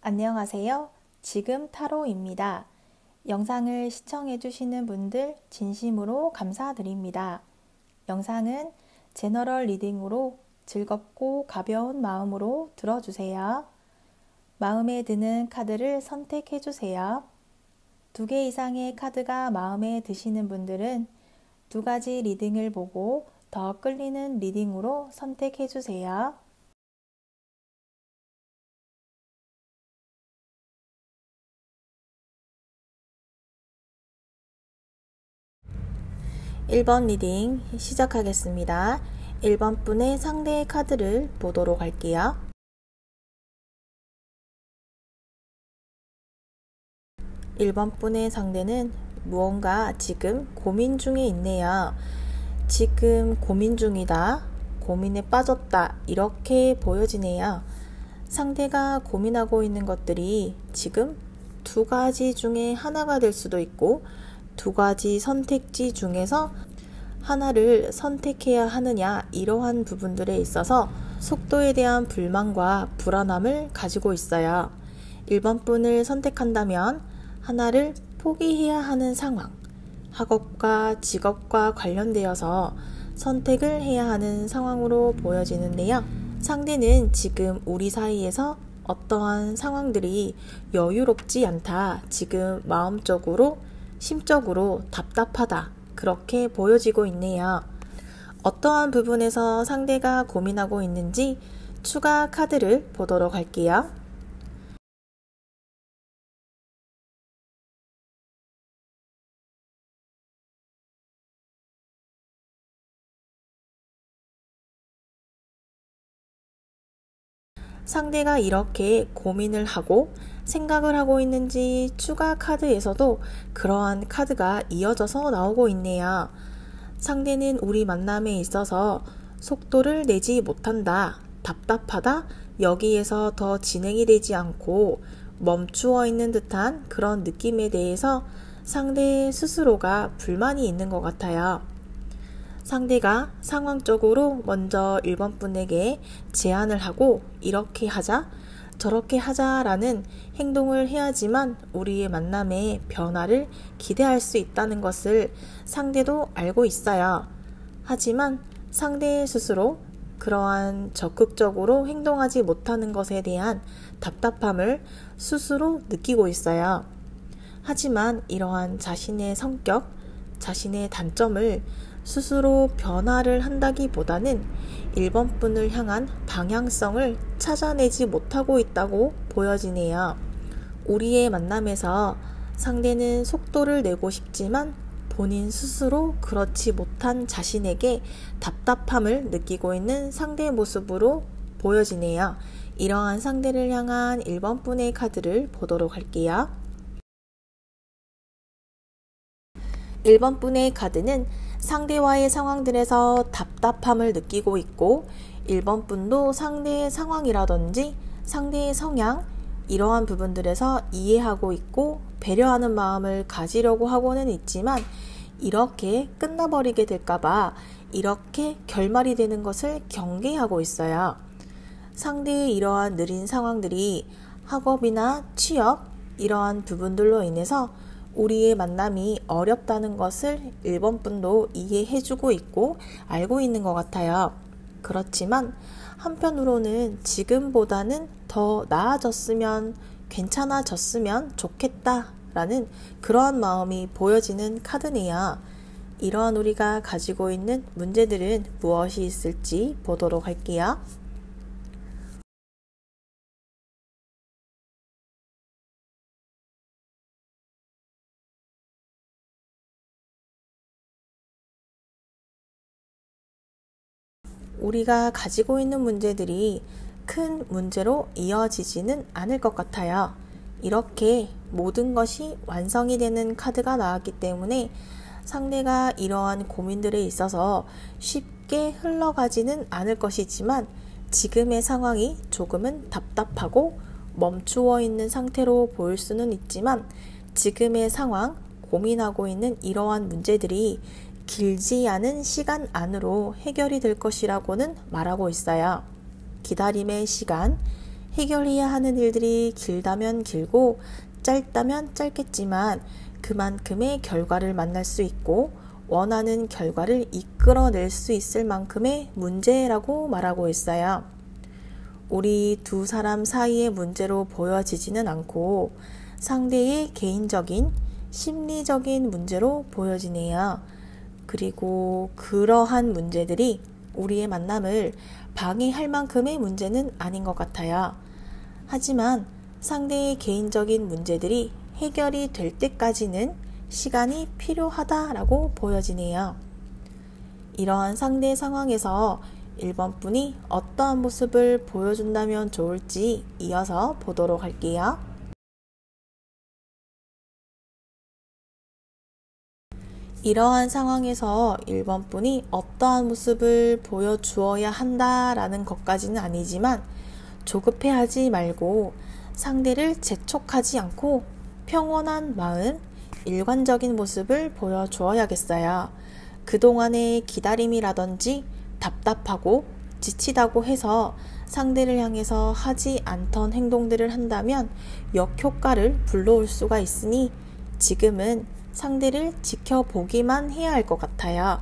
안녕하세요. 지금 타로입니다. 영상을 시청해주시는 분들 진심으로 감사드립니다. 영상은 제너럴 리딩으로 즐겁고 가벼운 마음으로 들어주세요. 마음에 드는 카드를 선택해주세요. 2개 이상의 카드가 마음에 드시는 분들은 2가지 리딩을 보고 더 끌리는 리딩으로 선택해주세요. 1번 리딩 시작하겠습니다. 1번 분의 상대의 카드를 보도록 할게요. 1번 분의 상대는 무언가 지금 고민 중에 있네요. 지금 고민 중이다, 고민에 빠졌다, 이렇게 보여지네요. 상대가 고민하고 있는 것들이 지금 2가지 중에 하나가 될 수도 있고 2가지 선택지 중에서 하나를 선택해야 하느냐, 이러한 부분들에 있어서 속도에 대한 불만과 불안함을 가지고 있어요. 1번 분을 선택한다면 하나를 포기해야 하는 상황, 학업과 직업과 관련되어서 선택을 해야 하는 상황으로 보여지는데요. 상대는 지금 우리 사이에서 어떠한 상황들이 여유롭지 않다, 지금 마음적으로 심적으로 답답하다, 그렇게 보여지고 있네요. 어떠한 부분에서 상대가 고민하고 있는지 추가 카드를 보도록 할게요. 상대가 이렇게 고민을 하고 생각을 하고 있는지 추가 카드에서도 그러한 카드가 이어져서 나오고 있네요. 상대는 우리 만남에 있어서 속도를 내지 못한다, 답답하다, 여기에서 더 진행이 되지 않고 멈추어 있는 듯한 그런 느낌에 대해서 상대 스스로가 불만이 있는 것 같아요. 상대가 상황적으로 먼저 1번 분에게 제안을 하고 이렇게 하자, 저렇게 하자라는 행동을 해야지만 우리의 만남에 변화를 기대할 수 있다는 것을 상대도 알고 있어요. 하지만 상대 스스로 그러한 적극적으로 행동하지 못하는 것에 대한 답답함을 스스로 느끼고 있어요. 하지만 이러한 자신의 성격, 자신의 단점을 스스로 변화를 한다기보다는 1번 분을 향한 방향성을 찾아내지 못하고 있다고 보여지네요. 우리의 만남에서 상대는 속도를 내고 싶지만 본인 스스로 그렇지 못한 자신에게 답답함을 느끼고 있는 상대의 모습으로 보여지네요. 이러한 상대를 향한 1번 분의 카드를 보도록 할게요. 1번 분의 카드는 상대와의 상황들에서 답답함을 느끼고 있고 1번 분도 상대의 상황이라든지 상대의 성향, 이러한 부분들에서 이해하고 있고 배려하는 마음을 가지려고 하고는 있지만 이렇게 끝나버리게 될까봐 이렇게 결말이 되는 것을 경계하고 있어요. 상대의 이러한 느린 상황들이 학업이나 취업, 이러한 부분들로 인해서 우리의 만남이 어렵다는 것을 1번 분도 이해해주고 있고 알고 있는 것 같아요. 그렇지만 한편으로는 지금보다는 더 나아졌으면, 괜찮아졌으면 좋겠다라는 그러한 마음이 보여지는 카드네요. 이러한 우리가 가지고 있는 문제들은 무엇이 있을지 보도록 할게요. 우리가 가지고 있는 문제들이 큰 문제로 이어지지는 않을 것 같아요. 이렇게 모든 것이 완성이 되는 카드가 나왔기 때문에 상대가 이러한 고민들에 있어서 쉽게 흘러가지는 않을 것이지만 지금의 상황이 조금은 답답하고 멈추어 있는 상태로 보일 수는 있지만 지금의 상황, 고민하고 있는 이러한 문제들이 길지 않은 시간 안으로 해결이 될 것이라고는 말하고 있어요. 기다림의 시간, 해결해야 하는 일들이 길다면 길고 짧다면 짧겠지만 그만큼의 결과를 만날 수 있고 원하는 결과를 이끌어낼 수 있을 만큼의 문제라고 말하고 있어요. 우리 두 사람 사이의 문제로 보여지지는 않고 상대의 개인적인 심리적인 문제로 보여지네요. 그리고 그러한 문제들이 우리의 만남을 방해할 만큼의 문제는 아닌 것 같아요. 하지만 상대의 개인적인 문제들이 해결이 될 때까지는 시간이 필요하다라고 보여지네요. 이러한 상대 상황에서 1번 분이 어떠한 모습을 보여준다면 좋을지 이어서 보도록 할게요. 이러한 상황에서 1번 분이 어떠한 모습을 보여주어야 한다라는 것까지는 아니지만 조급해하지 말고 상대를 재촉하지 않고 평온한 마음, 일관적인 모습을 보여주어야겠어요. 그동안의 기다림이라든지 답답하고 지치다고 해서 상대를 향해서 하지 않던 행동들을 한다면 역효과를 불러올 수가 있으니 지금은 상대를 지켜보기만 해야 할 것 같아요.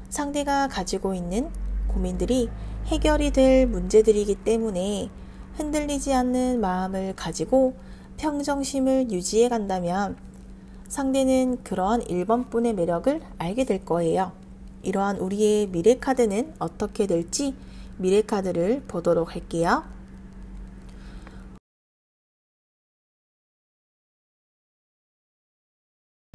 상대가 가지고 있는 고민들이 해결이 될 문제들이기 때문에 흔들리지 않는 마음을 가지고 평정심을 유지해 간다면 상대는 그러한 1번 분의 매력을 알게 될 거예요. 이러한 우리의 미래 카드는 어떻게 될지 미래 카드를 보도록 할게요.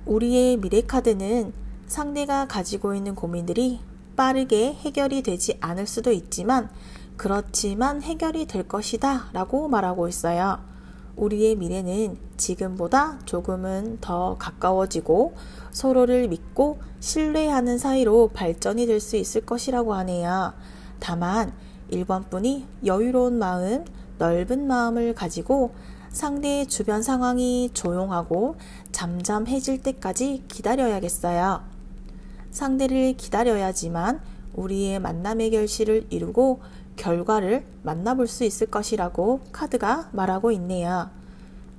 우리의 미래 카드는 상대가 가지고 있는 고민들이 빠르게 해결이 되지 않을 수도 있지만 그렇지만 해결이 될 것이다 라고 말하고 있어요. 우리의 미래는 지금보다 조금은 더 가까워지고 서로를 믿고 신뢰하는 사이로 발전이 될 수 있을 것이라고 하네요. 다만 1번 분이 여유로운 마음, 넓은 마음을 가지고 상대의 주변 상황이 조용하고 잠잠해질 때까지 기다려야겠어요. 상대를 기다려야지만 우리의 만남의 결실을 이루고 결과를 만나볼 수 있을 것이라고 카드가 말하고 있네요.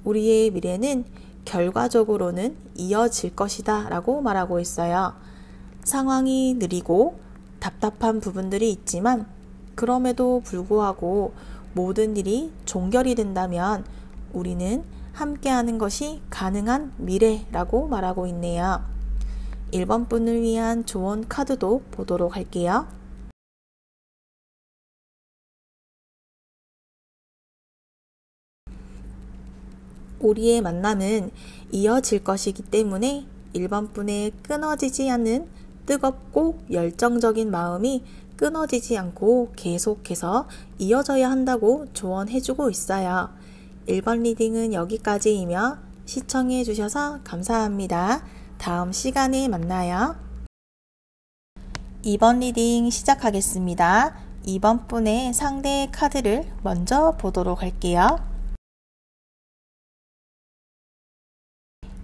우리의 미래는 결과적으로는 이어질 것이다 라고 말하고 있어요. 상황이 느리고 답답한 부분들이 있지만 그럼에도 불구하고 모든 일이 종결이 된다면 우리는 함께하는 것이 가능한 미래라고 말하고 있네요. 1번 분을 위한 조언 카드도 보도록 할게요. 우리의 만남은 이어질 것이기 때문에 1번 분의 끊어지지 않는 뜨겁고 열정적인 마음이 끊어지지 않고 계속해서 이어져야 한다고 조언해주고 있어요. 1번 리딩은 여기까지이며 시청해 주셔서 감사합니다. 다음 시간에 만나요. 2번 리딩 시작하겠습니다. 2번 분의 상대의 카드를 먼저 보도록 할게요.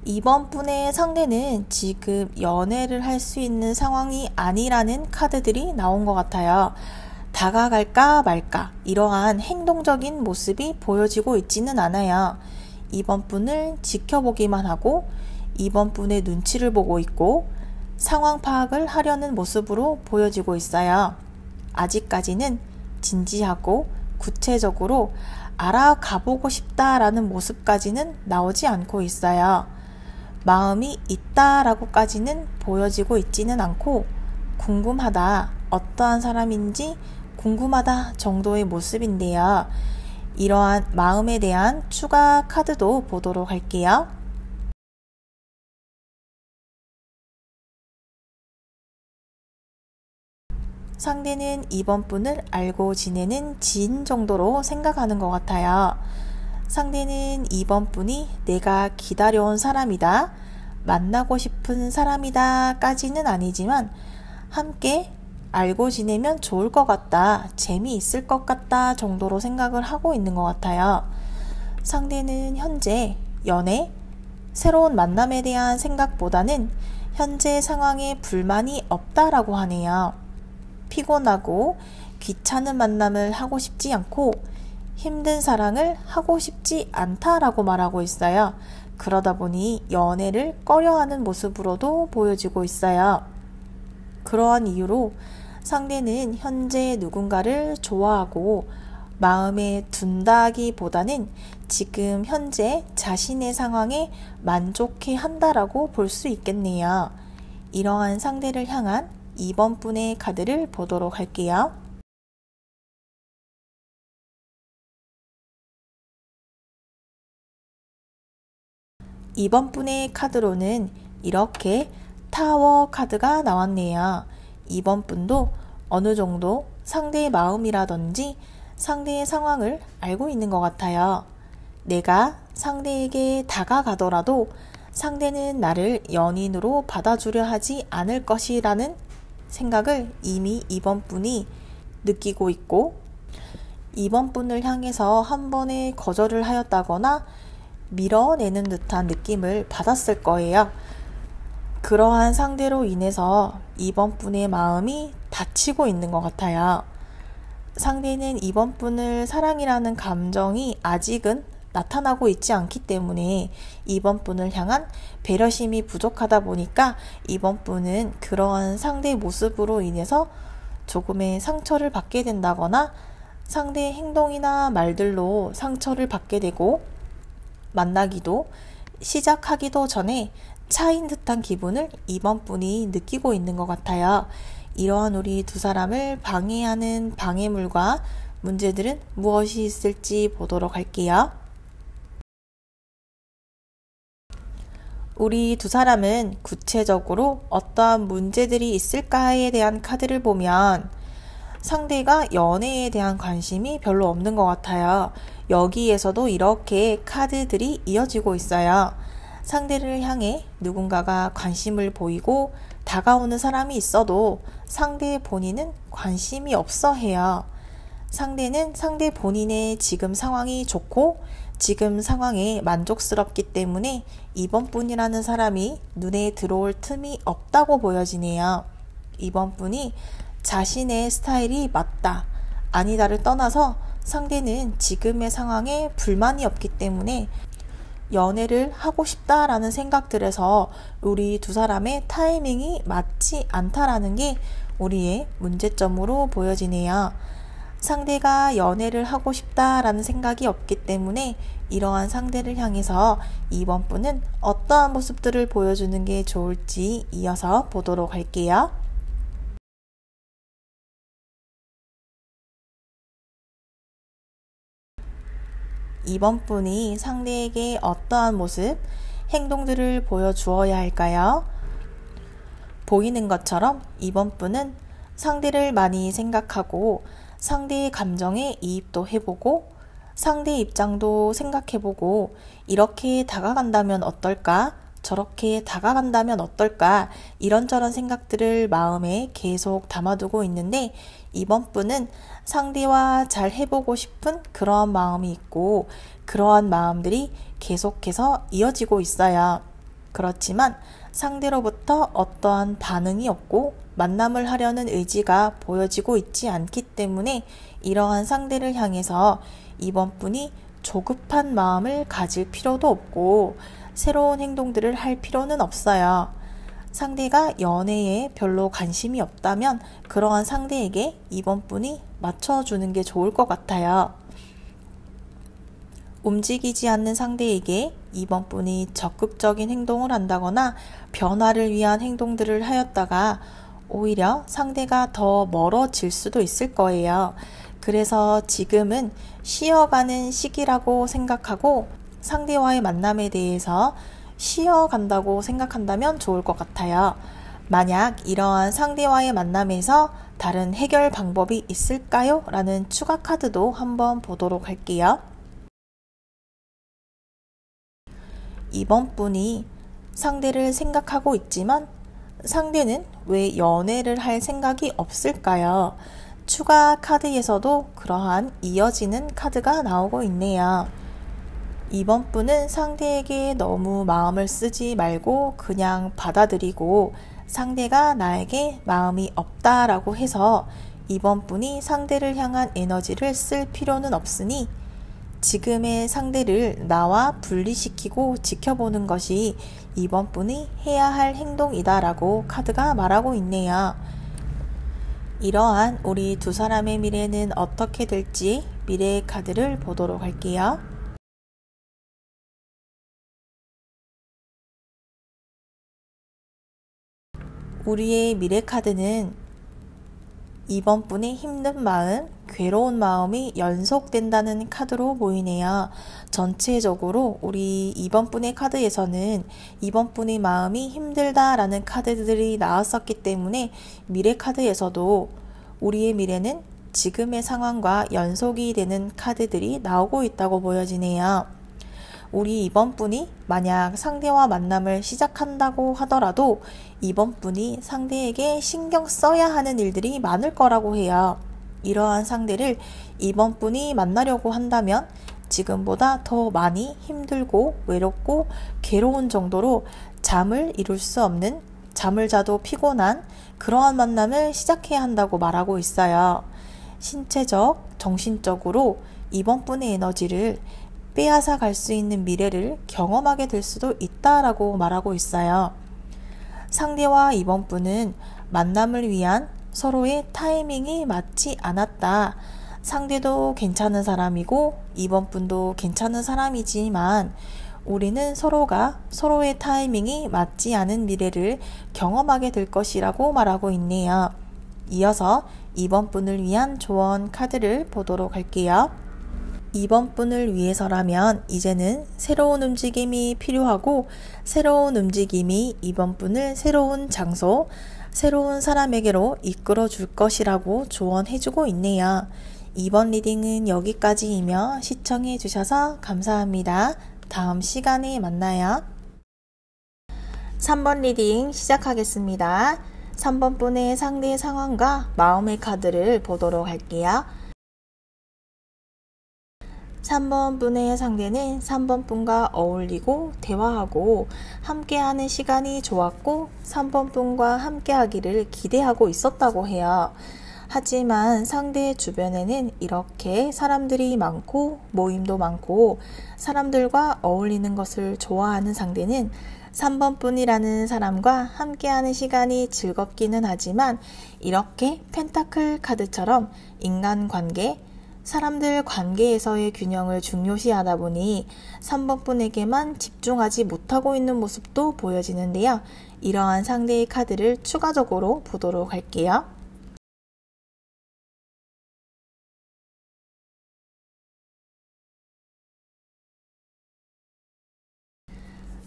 2번 분의 상대는 지금 연애를 할 수 있는 상황이 아니라는 카드들이 나온 것 같아요. 다가갈까 말까 이러한 행동적인 모습이 보여지고 있지는 않아요. 2번 분을 지켜보기만 하고 2번 분의 눈치를 보고 있고 상황 파악을 하려는 모습으로 보여지고 있어요. 아직까지는 진지하고 구체적으로 알아가보고 싶다라는 모습까지는 나오지 않고 있어요. 마음이 있다라고까지는 보여지고 있지는 않고 궁금하다, 어떠한 사람인지 궁금하다 정도의 모습인데요. 이러한 마음에 대한 추가 카드도 보도록 할게요. 상대는 2번 분을 알고 지내는 지인 정도로 생각하는 것 같아요. 상대는 2번 분이 내가 기다려온 사람이다, 만나고 싶은 사람이다 까지는 아니지만 함께 알고 지내면 좋을 것 같다, 재미있을 것 같다 정도로 생각을 하고 있는 것 같아요. 상대는 현재 연애, 새로운 만남에 대한 생각보다는 현재 상황에 불만이 없다라고 하네요. 피곤하고 귀찮은 만남을 하고 싶지 않고 힘든 사랑을 하고 싶지 않다라고 말하고 있어요. 그러다 보니 연애를 꺼려하는 모습으로도 보여지고 있어요. 그러한 이유로 상대는 현재 누군가를 좋아하고 마음에 둔다기보다는 지금 현재 자신의 상황에 만족해 한다라고 볼 수 있겠네요. 이러한 상대를 향한 2번 분의 카드를 보도록 할게요. 2번 분의 카드로는 이렇게 타워 카드가 나왔네요. 2번 분도 어느 정도 상대의 마음이라든지 상대의 상황을 알고 있는 것 같아요. 내가 상대에게 다가가더라도 상대는 나를 연인으로 받아주려 하지 않을 것이라는 생각을 이미 2번 분이 느끼고 있고 2번 분을 향해서 한 번에 거절을 하였다거나 밀어내는 듯한 느낌을 받았을 거예요. 그러한 상대로 인해서 2번 분의 마음이 다치고 있는 것 같아요. 상대는 2번 분을 사랑이라는 감정이 아직은 나타나고 있지 않기 때문에 2번 분을 향한 배려심이 부족하다 보니까 2번 분은 그러한 상대의 모습으로 인해서 조금의 상처를 받게 된다거나 상대의 행동이나 말들로 상처를 받게 되고 만나기도 시작하기도 전에 차인 듯한 기분을 2번 분이 느끼고 있는 것 같아요. 이러한 우리 두 사람을 방해하는 방해물과 문제들은 무엇이 있을지 보도록 할게요. 우리 두 사람은 구체적으로 어떠한 문제들이 있을까에 대한 카드를 보면 상대가 연애에 대한 관심이 별로 없는 것 같아요. 여기에서도 이렇게 카드들이 이어지고 있어요. 상대를 향해 누군가가 관심을 보이고 다가오는 사람이 있어도 상대 본인은 관심이 없어 해요. 상대는 상대 본인의 지금 상황이 좋고 지금 상황에 만족스럽기 때문에 2번 분이라는 사람이 눈에 들어올 틈이 없다고 보여지네요. 2번 분이 자신의 스타일이 맞다, 아니다를 떠나서 상대는 지금의 상황에 불만이 없기 때문에 연애를 하고 싶다라는 생각들에서 우리 두 사람의 타이밍이 맞지 않다라는 게 우리의 문제점으로 보여지네요. 상대가 연애를 하고 싶다라는 생각이 없기 때문에 이러한 상대를 향해서 2번 분은 어떠한 모습들을 보여주는 게 좋을지 이어서 보도록 할게요. 2번 분이 상대에게 어떠한 모습, 행동들을 보여주어야 할까요? 보이는 것처럼 2번 분은 상대를 많이 생각하고 상대의 감정에 이입도 해보고 상대 입장도 생각해보고 이렇게 다가간다면 어떨까? 저렇게 다가간다면 어떨까? 이런저런 생각들을 마음에 계속 담아두고 있는데 2번 분은 상대와 잘 해보고 싶은 그러한 마음이 있고 그러한 마음들이 계속해서 이어지고 있어요. 그렇지만 상대로부터 어떠한 반응이 없고 만남을 하려는 의지가 보여지고 있지 않기 때문에 이러한 상대를 향해서 2번 분이 조급한 마음을 가질 필요도 없고 새로운 행동들을 할 필요는 없어요. 상대가 연애에 별로 관심이 없다면 그러한 상대에게 2번 분이 맞춰주는 게 좋을 것 같아요. 움직이지 않는 상대에게 2번 분이 적극적인 행동을 한다거나 변화를 위한 행동들을 하였다가 오히려 상대가 더 멀어질 수도 있을 거예요. 그래서 지금은 쉬어가는 시기라고 생각하고 상대와의 만남에 대해서 쉬어간다고 생각한다면 좋을 것 같아요. 만약 이러한 상대와의 만남에서 다른 해결 방법이 있을까요? 라는 추가 카드도 한번 보도록 할게요. 2번 분이 상대를 생각하고 있지만 상대는 왜 연애를 할 생각이 없을까요? 추가 카드에서도 그러한 이어지는 카드가 나오고 있네요. 2번 분은 상대에게 너무 마음을 쓰지 말고 그냥 받아들이고 상대가 나에게 마음이 없다라고 해서 2번 분이 상대를 향한 에너지를 쓸 필요는 없으니 지금의 상대를 나와 분리시키고 지켜보는 것이 이번 분이 해야 할 행동이다라고 카드가 말하고 있네요. 이러한 우리 두 사람의 미래는 어떻게 될지 미래의 카드를 보도록 할게요. 우리의 미래 카드는 이번 분의 힘든 마음, 괴로운 마음이 연속된다는 카드로 보이네요. 전체적으로 우리 이번 분의 카드에서는 이번 분의 마음이 힘들다라는 카드들이 나왔었기 때문에 미래 카드에서도 우리의 미래는 지금의 상황과 연속이 되는 카드들이 나오고 있다고 보여지네요. 우리 이번 분이 만약 상대와 만남을 시작한다고 하더라도 이번 분이 상대에게 신경 써야 하는 일들이 많을 거라고 해요. 이러한 상대를 이번 분이 만나려고 한다면 지금보다 더 많이 힘들고 외롭고 괴로운 정도로 잠을 이룰 수 없는, 잠을 자도 피곤한 그러한 만남을 시작해야 한다고 말하고 있어요. 신체적, 정신적으로 이번 분의 에너지를 빼앗아 갈 수 있는 미래를 경험하게 될 수도 있다라고 말하고 있어요. 상대와 이번 분은 만남을 위한 서로의 타이밍이 맞지 않았다. 상대도 괜찮은 사람이고 이번 분도 괜찮은 사람이지만 우리는 서로가 서로의 타이밍이 맞지 않은 미래를 경험하게 될 것이라고 말하고 있네요. 이어서 이번 분을 위한 조언 카드를 보도록 할게요. 이번 분을 위해서라면 이제는 새로운 움직임이 필요하고 새로운 움직임이 이번 분을 새로운 장소, 새로운 사람에게로 이끌어 줄 것이라고 조언해주고 있네요. 이번 리딩은 여기까지이며 시청해 주셔서 감사합니다. 다음 시간에 만나요. 3번 리딩 시작하겠습니다. 3번 분의 상대 상황과 마음의 카드를 보도록 할게요. 3번 분의 상대는 3번 분과 어울리고 대화하고 함께하는 시간이 좋았고 3번 분과 함께하기를 기대하고 있었다고 해요. 하지만 상대 주변에는 이렇게 사람들이 많고 모임도 많고 사람들과 어울리는 것을 좋아하는 상대는 3번 분이라는 사람과 함께하는 시간이 즐겁기는 하지만 이렇게 펜타클 카드처럼 인간관계, 사람들 관계에서의 균형을 중요시하다 보니 3번 분에게만 집중하지 못하고 있는 모습도 보여지는데요. 이러한 상대의 카드를 추가적으로 보도록 할게요.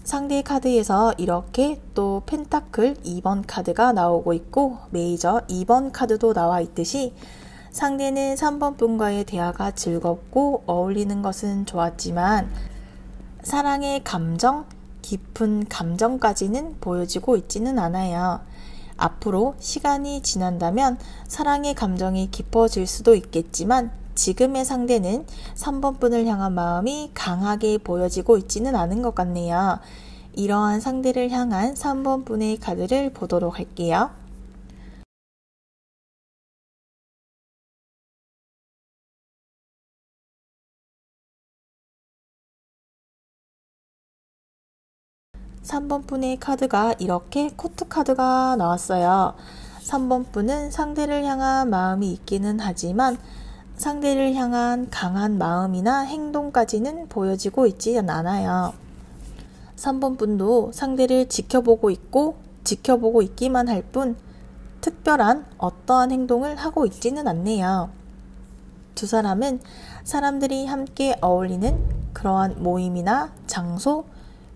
상대 카드에서 이렇게 또 펜타클 2번 카드가 나오고 있고 메이저 2번 카드도 나와 있듯이 상대는 3번 분과의 대화가 즐겁고 어울리는 것은 좋았지만 사랑의 감정, 깊은 감정까지는 보여지고 있지는 않아요. 앞으로 시간이 지난다면 사랑의 감정이 깊어질 수도 있겠지만 지금의 상대는 3번 분을 향한 마음이 강하게 보여지고 있지는 않은 것 같네요. 이러한 상대를 향한 3번 분의 카드를 보도록 할게요. (3번) 분의 카드가 이렇게 코트 카드가 나왔어요. 3번 분은 상대를 향한 마음이 있기는 하지만 상대를 향한 강한 마음이나 행동까지는 보여지고 있지는 않아요. 3번 분도 상대를 지켜보고 있고 지켜보고 있기만 할 뿐 특별한 어떠한 행동을 하고 있지는 않네요. 두 사람은 사람들이 함께 어울리는 그러한 모임이나 장소,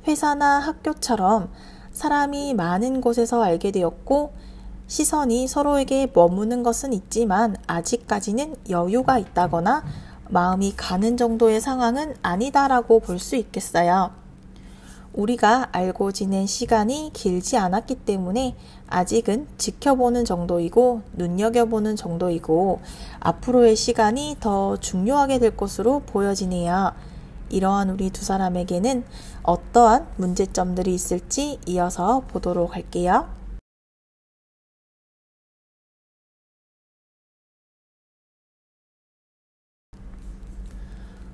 회사나 학교처럼 사람이 많은 곳에서 알게 되었고 시선이 서로에게 머무는 것은 있지만 아직까지는 여유가 있다거나 마음이 가는 정도의 상황은 아니다라고 볼 수 있겠어요. 우리가 알고 지낸 시간이 길지 않았기 때문에 아직은 지켜보는 정도이고 눈여겨보는 정도이고 앞으로의 시간이 더 중요하게 될 것으로 보여지네요. 이러한 우리 두 사람에게는 어떠한 문제점들이 있을지 이어서 보도록 할게요.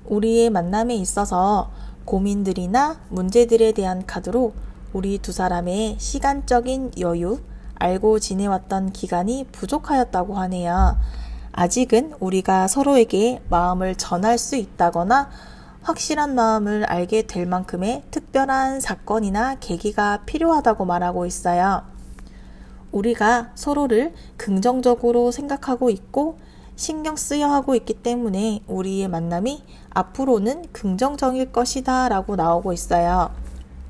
우리의 만남에 있어서 고민들이나 문제들에 대한 카드로 우리 두 사람의 시간적인 여유, 알고 지내왔던 기간이 부족하였다고 하네요. 아직은 우리가 서로에게 마음을 전할 수 있다거나 확실한 마음을 알게 될 만큼의 특별한 사건이나 계기가 필요하다고 말하고 있어요. 우리가 서로를 긍정적으로 생각하고 있고 신경 쓰여 하고 있기 때문에 우리의 만남이 앞으로는 긍정적일 것이다 라고 나오고 있어요.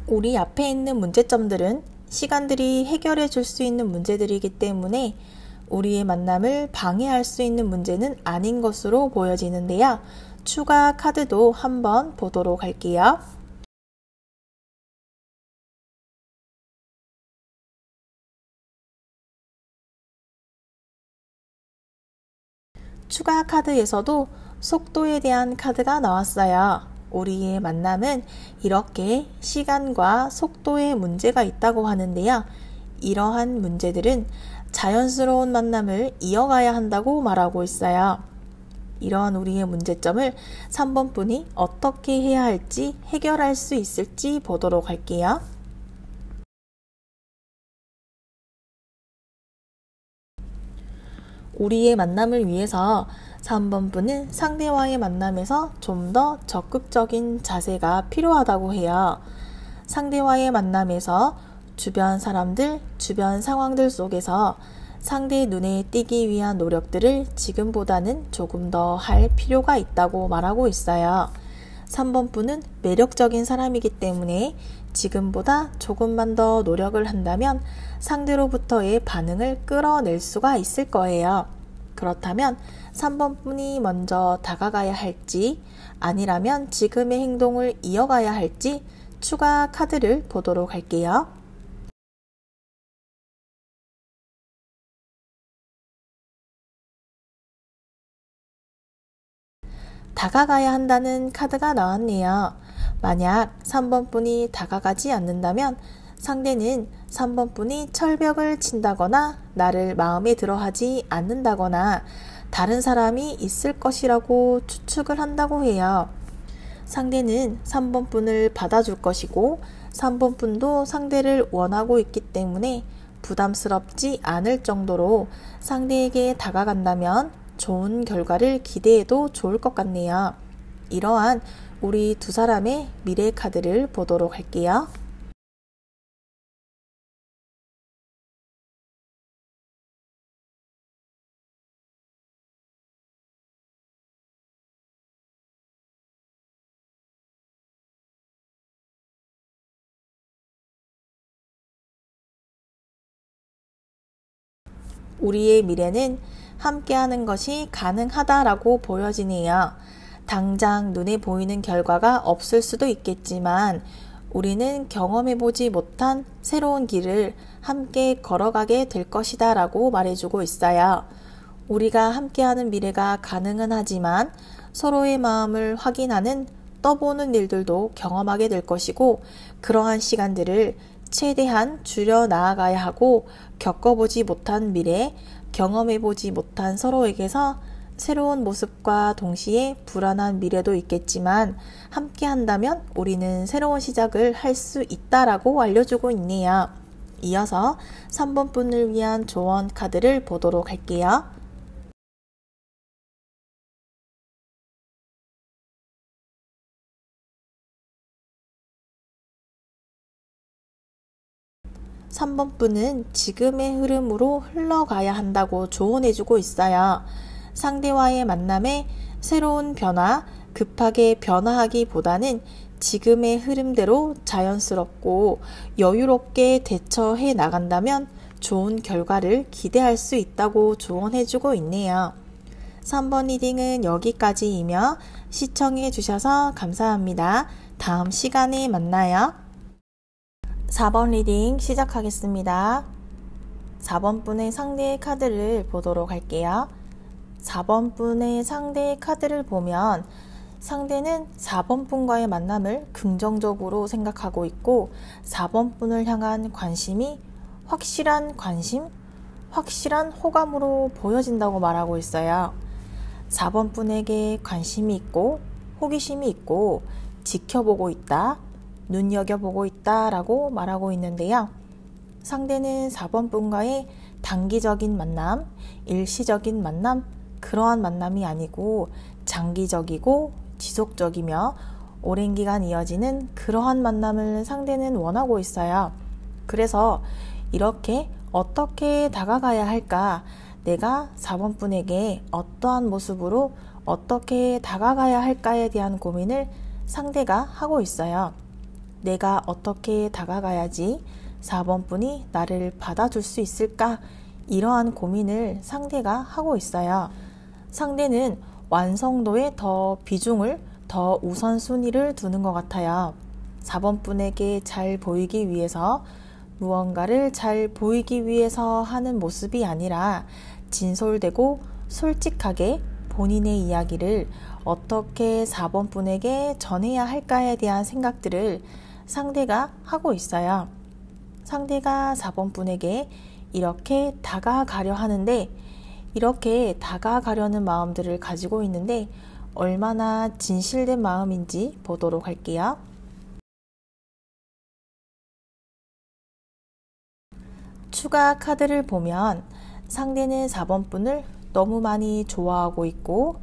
우리 앞에 있는 문제점들은 시간들이 해결해 줄 수 있는 문제들이기 때문에 우리의 만남을 방해할 수 있는 문제는 아닌 것으로 보여지는데요. 추가 카드도 한번 보도록 할게요. 추가 카드에서도 속도에 대한 카드가 나왔어요. 우리의 만남은 이렇게 시간과 속도에 문제가 있다고 하는데요. 이러한 문제들은 자연스러운 만남을 이어가야 한다고 말하고 있어요. 이런 우리의 문제점을 3번 분이 어떻게 해야 할지 해결할 수 있을지 보도록 할게요. 우리의 만남을 위해서 3번 분은 상대와의 만남에서 좀 더 적극적인 자세가 필요하다고 해요. 상대와의 만남에서 주변 사람들, 주변 상황들 속에서 상대의 눈에 띄기 위한 노력들을 지금보다는 조금 더 할 필요가 있다고 말하고 있어요. 3번 분은 매력적인 사람이기 때문에 지금보다 조금만 더 노력을 한다면 상대로부터의 반응을 끌어낼 수가 있을 거예요. 그렇다면 3번 분이 먼저 다가가야 할지 아니라면 지금의 행동을 이어가야 할지 추가 카드를 보도록 할게요. 다가가야 한다는 카드가 나왔네요. 만약 3번 분이 다가가지 않는다면 상대는 3번 분이 철벽을 친다거나 나를 마음에 들어 하지 않는다거나 다른 사람이 있을 것이라고 추측을 한다고 해요. 상대는 3번 분을 받아줄 것이고 3번 분도 상대를 원하고 있기 때문에 부담스럽지 않을 정도로 상대에게 다가간다면 좋은 결과를 기대해도 좋을 것 같네요. 이러한 우리 두 사람의 미래 카드를 보도록 할게요. 우리의 미래는 함께하는 것이 가능하다라고 보여지네요. 당장 눈에 보이는 결과가 없을 수도 있겠지만 우리는 경험해보지 못한 새로운 길을 함께 걸어가게 될 것이다 라고 말해주고 있어요. 우리가 함께하는 미래가 가능은 하지만 서로의 마음을 확인하는 떠보는 일들도 경험하게 될 것이고 그러한 시간들을 최대한 줄여 나아가야 하고 겪어보지 못한 미래, 경험해보지 못한 서로에게서 새로운 모습과 동시에 불안한 미래도 있겠지만 함께 한다면 우리는 새로운 시작을 할 수 있다라고 알려주고 있네요. 이어서 3번 분을 위한 조언 카드를 보도록 할게요. 삼 번 분은 지금의 흐름으로 흘러가야 한다고 조언해주고 있어요. 상대와의 만남에 새로운 변화, 급하게 변화하기보다는 지금의 흐름대로 자연스럽고 여유롭게 대처해 나간다면 좋은 결과를 기대할 수 있다고 조언해주고 있네요. 3번 리딩은 여기까지이며 시청해 주셔서 감사합니다. 다음 시간에 만나요. 4번 리딩 시작하겠습니다. 4번 분의 상대의 카드를 보도록 할게요. 4번 분의 상대의 카드를 보면 상대는 4번 분과의 만남을 긍정적으로 생각하고 있고 4번 분을 향한 관심이 확실한 관심, 확실한 호감으로 보여진다고 말하고 있어요. 4번 분에게 관심이 있고 호기심이 있고 지켜보고 있다, 눈여겨보고 있다 라고 말하고 있는데요. 상대는 4번 분과의 단기적인 만남, 일시적인 만남, 그러한 만남이 아니고 장기적이고 지속적이며 오랜 기간 이어지는 그러한 만남을 상대는 원하고 있어요. 그래서 이렇게 어떻게 다가가야 할까? 내가 4번 분에게 어떠한 모습으로 어떻게 다가가야 할까에 대한 고민을 상대가 하고 있어요. 내가 어떻게 다가가야지 4번 분이 나를 받아줄 수 있을까? 이러한 고민을 상대가 하고 있어요. 상대는 완성도에 더 비중을, 더 우선순위를 두는 것 같아요. 4번 분에게 잘 보이기 위해서, 무언가를 잘 보이기 위해서 하는 모습이 아니라 진솔되고 솔직하게 본인의 이야기를 어떻게 4번 분에게 전해야 할까에 대한 생각들을 상대가 하고 있어요. 상대가 4번 분에게 이렇게 다가가려 하는데, 이렇게 다가가려는 마음들을 가지고 있는데 얼마나 진실된 마음인지 보도록 할게요. 추가 카드를 보면 상대는 4번 분을 너무 많이 좋아하고 있고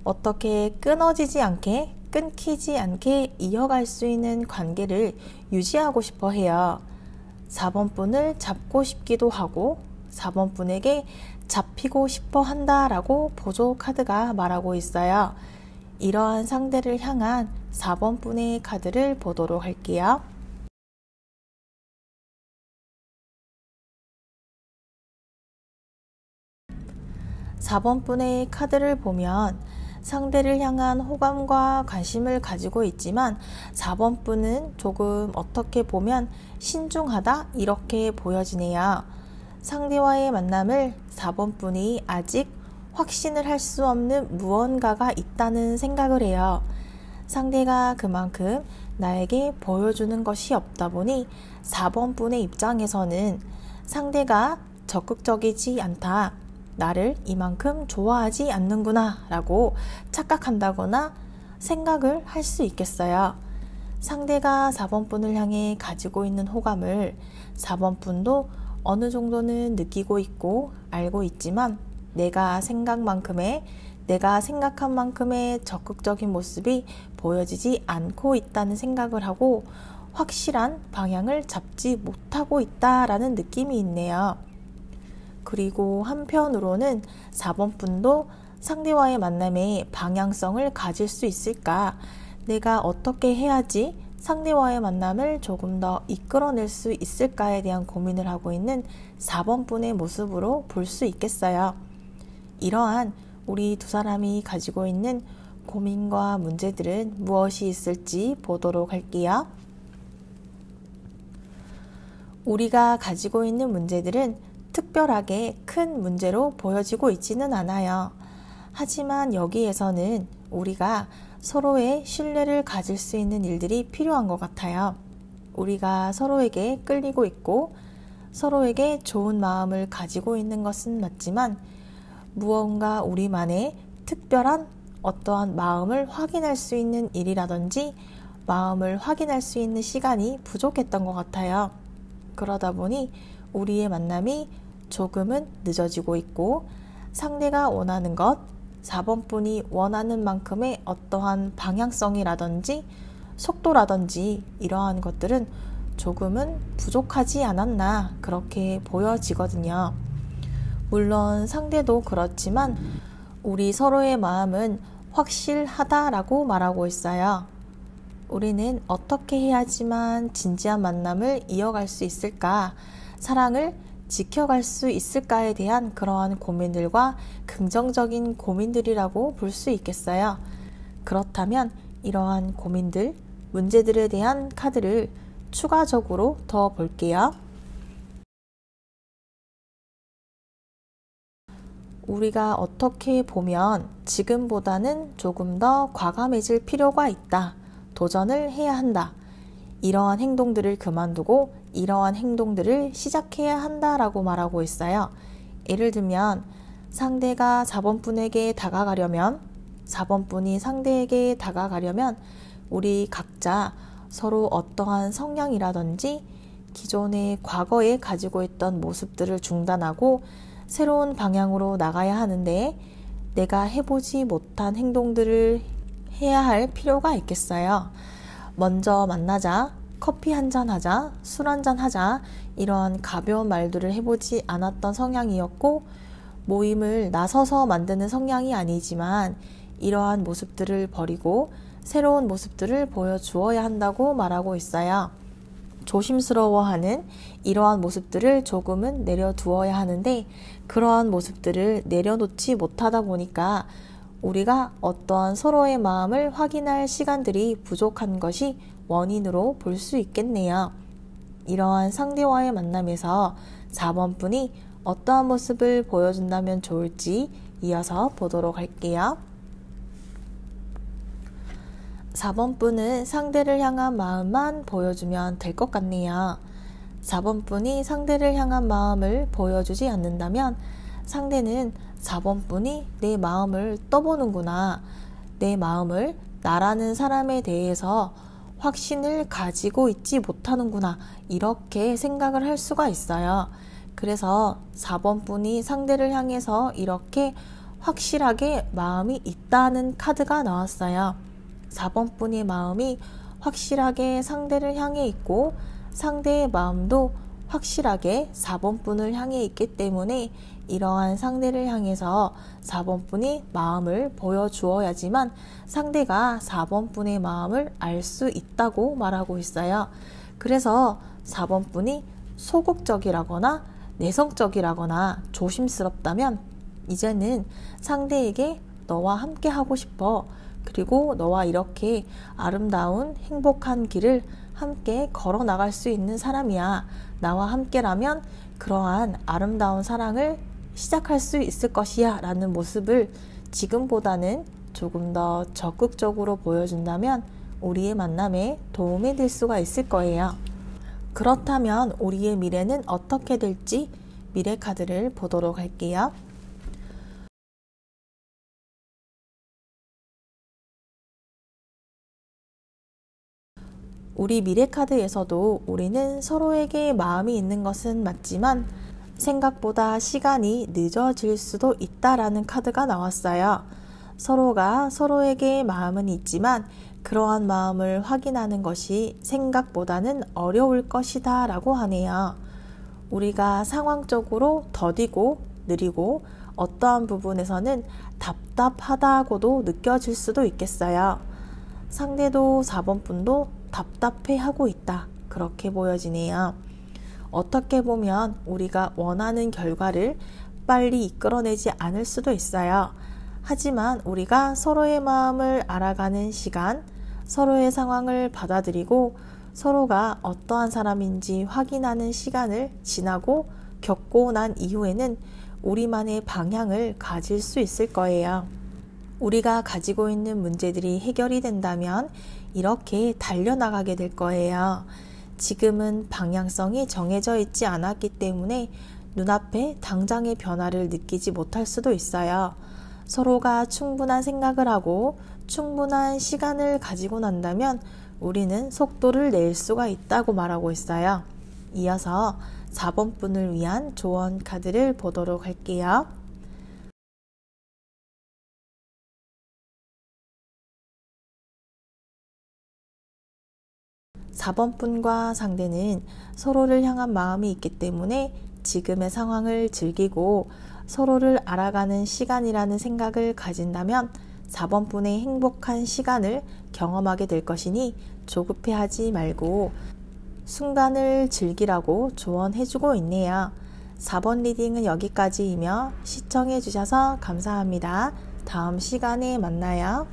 어떻게 끊어지지 않게, 끊기지 않게 이어갈 수 있는 관계를 유지하고 싶어 해요. 4번 분을 잡고 싶기도 하고 4번 분에게 잡히고 싶어 한다라고 보조 카드가 말하고 있어요. 이러한 상대를 향한 4번 분의 카드를 보도록 할게요. (4번) 분의 카드를 보면 상대를 향한 호감과 관심을 가지고 있지만 4번 분은 조금 어떻게 보면 신중하다 이렇게 보여지네요. 상대와의 만남을 4번 분이 아직 확신을 할 수 없는 무언가가 있다는 생각을 해요. 상대가 그만큼 나에게 보여주는 것이 없다 보니 4번 분의 입장에서는 상대가 적극적이지 않다, 나를 이만큼 좋아하지 않는구나 라고 착각한다거나 생각을 할 수 있겠어요. 상대가 4번 분을 향해 가지고 있는 호감을 4번 분도 어느 정도는 느끼고 있고 알고 있지만 내가 생각한 만큼의 적극적인 모습이 보여지지 않고 있다는 생각을 하고 확실한 방향을 잡지 못하고 있다라는 느낌이 있네요. 그리고 한편으로는 4번 분도 상대와의 만남에 방향성을 가질 수 있을까? 내가 어떻게 해야지 상대와의 만남을 조금 더 이끌어낼 수 있을까에 대한 고민을 하고 있는 4번 분의 모습으로 볼 수 있겠어요. 이러한 우리 두 사람이 가지고 있는 고민과 문제들은 무엇이 있을지 보도록 할게요. 우리가 가지고 있는 문제들은 특별하게 큰 문제로 보여지고 있지는 않아요. 하지만 여기에서는 우리가 서로의 신뢰를 가질 수 있는 일들이 필요한 것 같아요. 우리가 서로에게 끌리고 있고 서로에게 좋은 마음을 가지고 있는 것은 맞지만 무언가 우리만의 특별한 어떠한 마음을 확인할 수 있는 일이라든지 마음을 확인할 수 있는 시간이 부족했던 것 같아요. 그러다 보니 우리의 만남이 조금은 늦어지고 있고 상대가 원하는 것, 4번 분이 원하는 만큼의 어떠한 방향성이라든지 속도라든지 이러한 것들은 조금은 부족하지 않았나 그렇게 보여지거든요. 물론 상대도 그렇지만 우리 서로의 마음은 확실하다라고 말하고 있어요. 우리는 어떻게 해야지만 진지한 만남을 이어갈 수 있을까? 사랑을 지켜갈 수 있을까에 대한 그러한 고민들과 긍정적인 고민들이라고 볼 수 있겠어요. 그렇다면 이러한 고민들, 문제들에 대한 카드를 추가적으로 더 볼게요. 우리가 어떻게 보면 지금보다는 조금 더 과감해질 필요가 있다. 도전을 해야 한다. 이러한 행동들을 그만두고 이러한 행동들을 시작해야 한다라고 말하고 있어요. 예를 들면 상대가 4번 분에게 다가가려면 4번분이 상대에게 다가가려면 우리 각자 서로 어떠한 성향이라든지 기존의 과거에 가지고 있던 모습들을 중단하고 새로운 방향으로 나가야 하는데 내가 해보지 못한 행동들을 해야 할 필요가 있겠어요. 먼저 만나자, 커피 한잔 하자, 술 한잔 하자 이런 가벼운 말들을 해보지 않았던 성향이었고 모임을 나서서 만드는 성향이 아니지만 이러한 모습들을 버리고 새로운 모습들을 보여주어야 한다고 말하고 있어요. 조심스러워하는 이러한 모습들을 조금은 내려두어야 하는데 그러한 모습들을 내려놓지 못하다 보니까 우리가 어떠한 서로의 마음을 확인할 시간들이 부족한 것이 원인으로 볼 수 있겠네요. 이러한 상대와의 만남에서 4번 분이 어떠한 모습을 보여준다면 좋을지 이어서 보도록 할게요. 4번 분은 상대를 향한 마음만 보여주면 될 것 같네요. 4번 분이 상대를 향한 마음을 보여주지 않는다면 상대는 4번 분이 내 마음을 떠보는구나. 내 마음을 나라는 사람에 대해서 확신을 가지고 있지 못하는구나. 이렇게 생각을 할 수가 있어요. 그래서 4번 분이 상대를 향해서 이렇게 확실하게 마음이 있다는 카드가 나왔어요. 4번 분의 마음이 확실하게 상대를 향해 있고 상대의 마음도 확실하게 4번 분을 향해 있기 때문에 이러한 상대를 향해서 4번 분이 마음을 보여주어야지만 상대가 4번 분의 마음을 알 수 있다고 말하고 있어요. 그래서 4번 분이 소극적이라거나 내성적이라거나 조심스럽다면 이제는 상대에게 너와 함께 하고 싶어. 그리고 너와 이렇게 아름다운 행복한 길을 함께 걸어 나갈 수 있는 사람이야. 나와 함께라면 그러한 아름다운 사랑을 시작할 수 있을 것이야 라는 모습을 지금보다는 조금 더 적극적으로 보여준다면 우리의 만남에 도움이 될 수가 있을 거예요. 그렇다면 우리의 미래는 어떻게 될지 미래 카드를 보도록 할게요. 우리 미래 카드에서도 우리는 서로에게 마음이 있는 것은 맞지만 생각보다 시간이 늦어질 수도 있다라는 카드가 나왔어요. 서로가 서로에게 마음은 있지만 그러한 마음을 확인하는 것이 생각보다는 어려울 것이다 라고 하네요. 우리가 상황적으로 더디고 느리고 어떠한 부분에서는 답답하다고도 느껴질 수도 있겠어요. 상대도 4번 분도 답답해하고 있다. 그렇게 보여지네요. 어떻게 보면 우리가 원하는 결과를 빨리 이끌어내지 않을 수도 있어요. 하지만 우리가 서로의 마음을 알아가는 시간, 서로의 상황을 받아들이고 서로가 어떠한 사람인지 확인하는 시간을 지나고 겪고 난 이후에는 우리만의 방향을 가질 수 있을 거예요. 우리가 가지고 있는 문제들이 해결이 된다면 이렇게 달려나가게 될 거예요. 지금은 방향성이 정해져 있지 않았기 때문에 눈앞에 당장의 변화를 느끼지 못할 수도 있어요. 서로가 충분한 생각을 하고 충분한 시간을 가지고 난다면 우리는 속도를 낼 수가 있다고 말하고 있어요. 이어서 4번 분을 위한 조언 카드를 보도록 할게요. 4번 분과 상대는 서로를 향한 마음이 있기 때문에 지금의 상황을 즐기고 서로를 알아가는 시간이라는 생각을 가진다면 4번 분의 행복한 시간을 경험하게 될 것이니 조급해하지 말고 순간을 즐기라고 조언해주고 있네요. 4번 리딩은 여기까지이며 시청해주셔서 감사합니다. 다음 시간에 만나요.